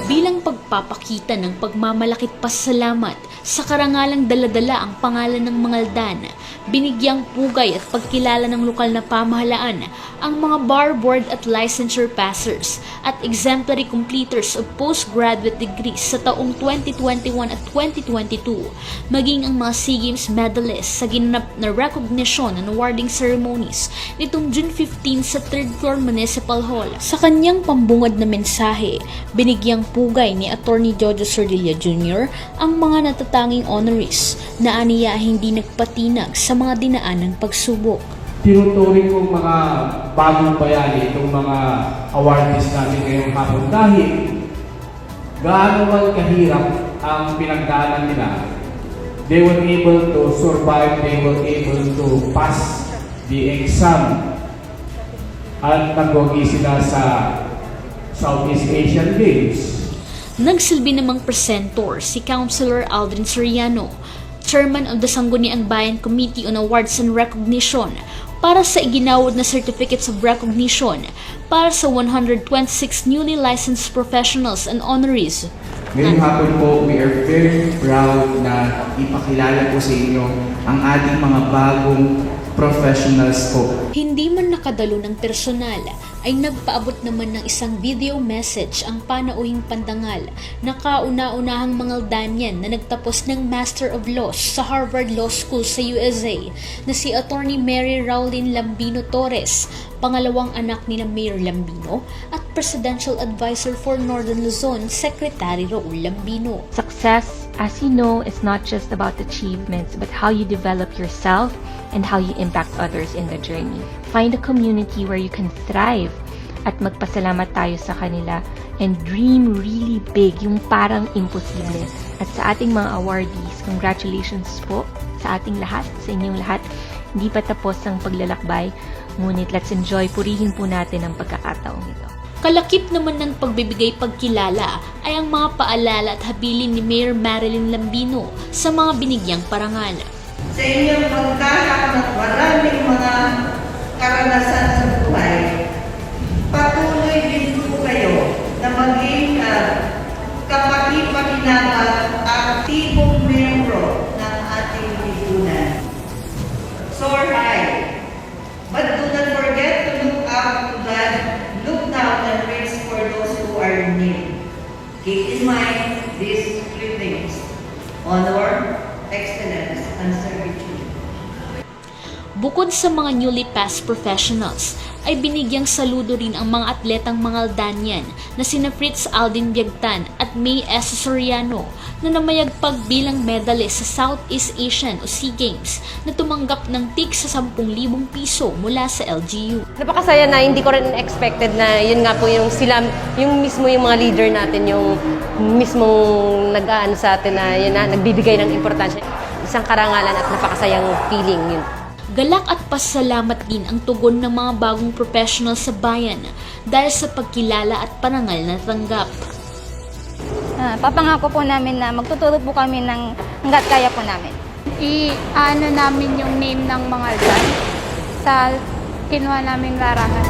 bilang pagpapakita ng pagmamalakit pasasalamat sa karangalang daladala ang pangalan ng Mangaldan. Binigyang pugay at pagkilala ng lokal na pamahalaan ang mga bar board at licensure passers at exemplary completers of postgraduate degrees sa taong 2021 at 2022, maging ang mga SEA Games medalists sa ginanap na recognition and awarding ceremonies nitong June 15 sa 3rd floor Municipal Hall. Sa kanyang pambungad na mensahe, binigyang pugay ni Attorney Jojo Sordilla Jr. ang mga natatanging honorees na aniya hindi nagpatinag sa mga dinaan ng pagsubok. Tinuturing kong mga bagong bayani itong mga awardees natin ngayong hapon dahil gaano man kahirap ang pinagdaanan nila. They were able to survive, they were able to pass the exam at nagwagi sila sa Southeast Asian Games. Nagsilbi namang presenter si Councilor Aldrin Soriano, Chairman of the Sangguniang Bayan Committee on Awards and Recognition, para sa iginawad na Certificates of Recognition para sa 126 newly licensed professionals and honorees. Ngayong hapon po, we are very proud na ipakilala po sa inyo ang ating mga bagong professionals po. Hindi man nakadalo ng personal, ay nagpaabot naman ng isang video message ang panauhing pandangal na kauna-unahang Mangaldanyan na nagtapos ng Master of Laws sa Harvard Law School sa USA na si Attorney Mary Rowlyn Lambino Torres, pangalawang anak ni Mayor Lambino at Presidential Advisor for Northern Luzon, Secretary Raul Lambino. Success, as you know, is not just about achievements, but how you develop yourself and how you impact others in the journey. Find a community where you can thrive at magpasalamat tayo sa kanila and dream really big, yung parang imposible. At sa ating mga awardees, congratulations po sa ating lahat, sa inyong lahat. Hindi pa tapos ang paglalakbay, ngunit let's enjoy, purihin po natin ang pagkakataong ito. Kalakip naman ng pagbibigay pagkilala ay ang mga paalala at habilin ni Mayor Marilyn Lambino sa mga binigyang parangal. Sa inyong pagkakap at maraming mga karanasan sa buhay, patuloy din po kayo na maging kapaki-pakinabang aktibong membro ng ating lipunan. Soar high, but do not forget to look up to God, look down and reach for those who are in need. Keep in mind these three things: honor, excellence, and servitude. Bukod sa mga newly passed professionals, ay binigyang saludo rin ang mga atletang Mangaldanyan na sina Fritz Aldin Biagtan at May S. Soriano na namayagpag bilang medalist sa Southeast Asian o SEA Games na tumanggap ng tig sa 10,000 piso mula sa LGU. Napakasaya na hindi ko rin expected na yun nga po yung sila, yung mismo yung mga leader natin, yung mismong nag-aano sa atin na yun na, nagbibigay ng importansya. Isang karangalan at napakasayang feeling yun. Galak at pasalamat din ang tugon ng mga bagong professional sa bayan dahil sa pagkilala at parangal na tanggap. Papangako po namin na magtuturo po kami ng hanggat kaya po namin. I-ano namin yung name ng Mangaldan sa kinuha naming larangan.